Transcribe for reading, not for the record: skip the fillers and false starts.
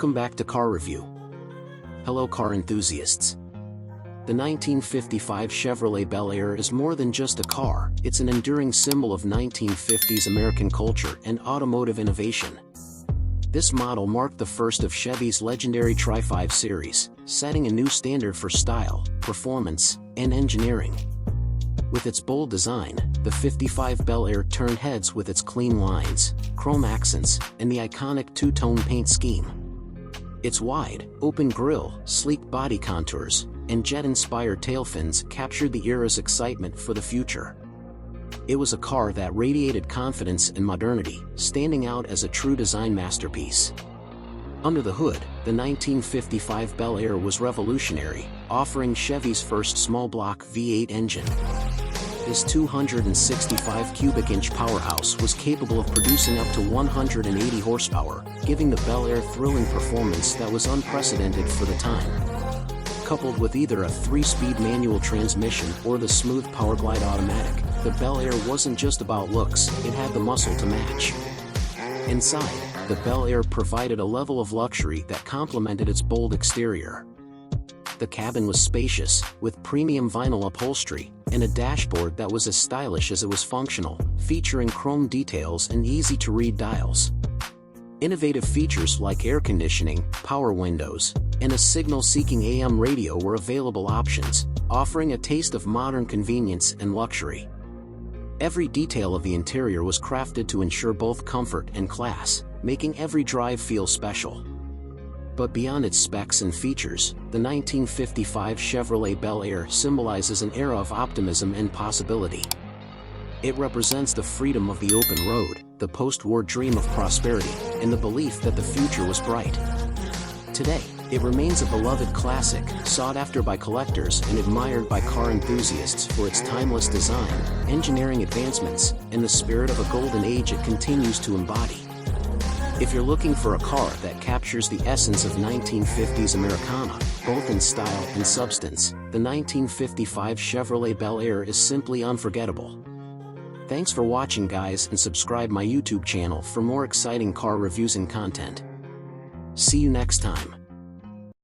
Welcome back to Car Review. Hello car enthusiasts. The 1955 Chevrolet Bel Air is more than just a car, it's an enduring symbol of 1950s American culture and automotive innovation. This model marked the first of Chevy's legendary Tri-5 series, setting a new standard for style, performance, and engineering. With its bold design, the 55 Bel Air turned heads with its clean lines, chrome accents, and the iconic two-tone paint scheme. Its wide, open grille, sleek body contours, and jet-inspired tail fins captured the era's excitement for the future. It was a car that radiated confidence and modernity, standing out as a true design masterpiece. Under the hood, the 1955 Bel Air was revolutionary, offering Chevy's first small-block V8 engine. This 265 cubic inch powerhouse was capable of producing up to 180 horsepower, giving the Bel Air thrilling performance that was unprecedented for the time. Coupled with either a 3-speed manual transmission or the smooth Powerglide automatic, the Bel Air wasn't just about looks, it had the muscle to match. Inside, the Bel Air provided a level of luxury that complemented its bold exterior. The cabin was spacious, with premium vinyl upholstery, and a dashboard that was as stylish as it was functional, featuring chrome details and easy-to-read dials. Innovative features like air conditioning, power windows, and a signal-seeking AM radio were available options, offering a taste of modern convenience and luxury. Every detail of the interior was crafted to ensure both comfort and class, making every drive feel special. But beyond its specs and features, the 1955 Chevrolet Bel Air symbolizes an era of optimism and possibility. It represents the freedom of the open road, the post-war dream of prosperity, and the belief that the future was bright. Today, it remains a beloved classic, sought after by collectors and admired by car enthusiasts for its timeless design, engineering advancements, and the spirit of a golden age it continues to embody. If you're looking for a car that captures the essence of 1950s Americana, both in style and substance, the 1955 Chevrolet Bel Air is simply unforgettable. Thanks for watching guys, and subscribe my YouTube channel for more exciting car reviews and content. See you next time.